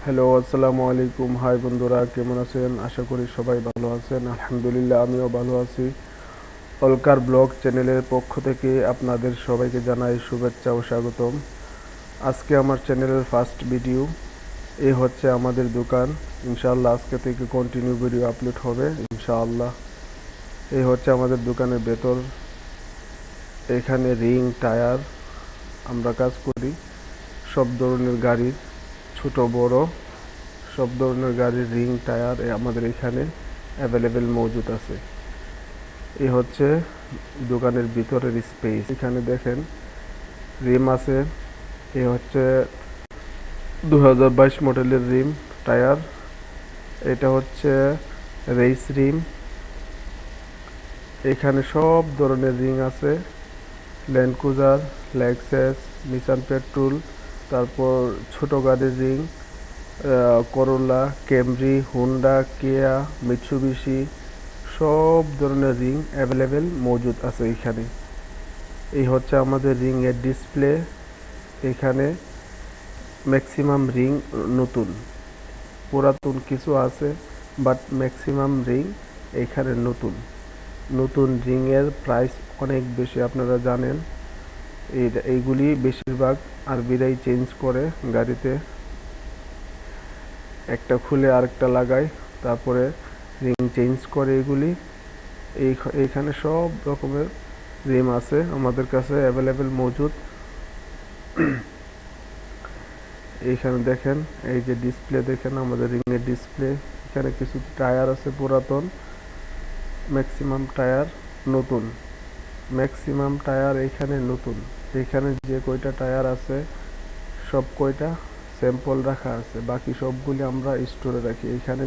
Hello, আসসালামু আলাইকুম। High বন্ধুরা, কেমন আছেন? আশা করি সবাই ভালো আছেন। আলহামদুলিল্লাহ, আমিও ভালো আছি। অলকার ব্লগ চ্যানেলের পক্ষ থেকে আপনাদের সবাইকে জানাই শুভেচ্ছা ও স্বাগতম। আজকে আমার চ্যানেলের ফার্স্ট ভিডিও। এই হচ্ছে আমাদের দোকান। ইনশাআল্লাহ আজকে থেকে কন্টিনিউ ভিডিও আপলোড হবে ইনশাআল্লাহ। এই হচ্ছে আমাদের দোকানের ভেতর। এখানে রিং টায়ার আমরা কাজ করি। সব ধরনের গাড়ির, ছোট বড় সব ধরনের গাড়ির রিং টায়ার আমাদের এখানে অ্যাভেলেবেল মজুদ আছে। এই হচ্ছে দোকানের ভিতরের স্পেস। এখানে দেখেন রিম আছে। এই হচ্ছে 2022 মডেলের রিম টায়ার। এটা হচ্ছে রেস রিম। এখানে সব ধরনের রিং আছে। Land cruiser, Lexus, Nissan petrol, তারপর ছোট গাড়ির রিং, করোলা, ক্যামরি, হুন্ডা, কিয়া, মিৎসুবিশি সব ধরনের রিং অ্যাভেলেবেল মজুদ আছে এখানে। এই হচ্ছে আমাদের রিং এর ডিসপ্লে। এখানে ম্যাক্সিমাম রিং নতুন, পুরাতন কিছু আছে, বাট ম্যাক্সিমাম রিং এখানে নতুন। নতুন রিং এর প্রাইস অনেক বেশি, আপনারা জানেন। এইগুলি বেশিরভাগ আরবিরাই চেঞ্জ করে গাড়িতে, একটা খুলে আরেকটা লাগায়, তারপরে রিং চেঞ্জ করে। এগুলি এইখানে সব রকমের রিম আছে আমাদের কাছে অ্যাভেলেবেল মজুদ। এইখানে দেখেন, এই যে ডিসপ্লে দেখেন, আমাদের রিংয়ের ডিসপ্লে। এখানে কিছু টায়ার আছে পুরাতন, ম্যাক্সিমাম টায়ার নতুন। ম্যাক্সিমাম টায়ার এখানে নতুন। এখানে যে কয়টা টায়ার আছে সব কয়টা স্যাম্পল রাখা আছে, বাকি সবগুলি আমরা স্টোরে রাখি। এখানে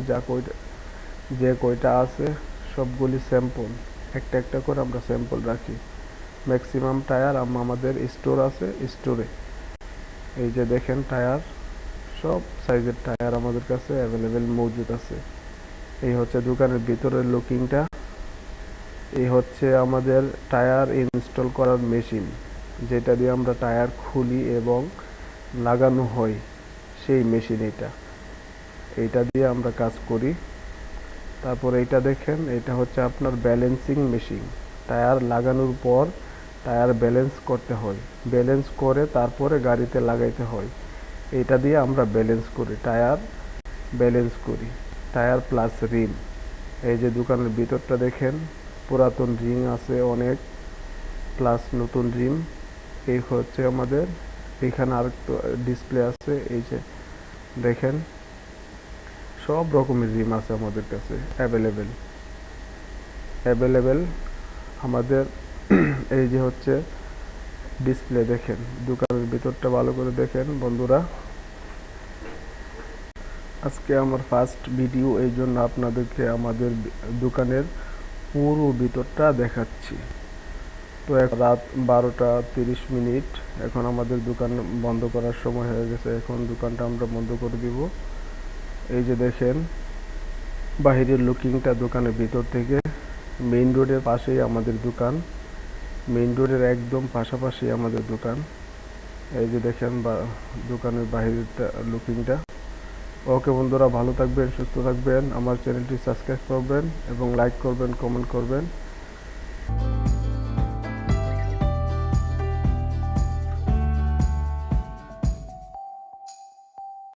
যে কয়টা আছে সবগুলি স্যাম্পল, একটা একটা করে আমরা স্যাম্পল রাখি। ম্যাক্সিমাম টায়ার আমাদের স্টোর আছে, স্টোরে। এই যে দেখেন টায়ার, সব সাইজের টায়ার আমাদের কাছে অ্যাভেলেবেল মজুদ আছে। এই হচ্ছে দোকানের ভিতরের লুকিংটা। এই হচ্ছে আমাদের টায়ার ইনস্টল করার মেশিন, যেটা দিয়ে আমরা টায়ার খুলি এবং লাগানো হয়, সেই মেশিন এইটা দিয়ে আমরা কাজ করি। তারপর এইটা দেখেন, এটা হচ্ছে আপনার ব্যালেন্সিং মেশিন। টায়ার লাগানোর পর টায়ার ব্যালেন্স করতে হয়, ব্যালেন্স করে তারপরে গাড়িতে লাগাইতে হয়। এটা দিয়ে আমরা ব্যালেন্স করি, টায়ার ব্যালেন্স করি। টায়ার প্লাস রিম। এই যে দোকানের ভিতরটা দেখেন, পুরাতন রিং আছে অনেক, প্লাস নতুন রিম। এই হচ্ছে আমাদের এখানে আরেকটা ডিসপ্লে আছে। এই যে দেখেন, সব রকমের রিম আছে আমাদের কাছে অ্যাভেলেবেল আমাদের। এই যে হচ্ছে ডিসপ্লে দেখেন, দোকানের ভিতরটা ভালো করে দেখেন বন্ধুরা। আজকে আমার ফার্স্ট ভিডিও, এই জন্য আপনাদেরকে আমাদের দোকানের পুরো ভিতরটা দেখাচ্ছি। তো এখন রাত 12:30। এখন আমাদের দোকান বন্ধ করার সময় হয়ে গেছে। এখন দোকানটা আমরা বন্ধ করে দিব। এই যে দেখেন বাহিরের লুকিংটা দোকানের ভিতর থেকে। মেইন রোডের পাশেই আমাদের দোকান, মেইন রোডের একদম পাশাপাশি আমাদের দোকান। এই যে দেখেন দোকানের বাহিরের লুকিংটা। ওকে বন্ধুরা, ভালো থাকবেন, সুস্থ থাকবেন। আমার চ্যানেলটি সাবস্ক্রাইব করবেন এবং লাইক করবেন, কমেন্ট করবেন।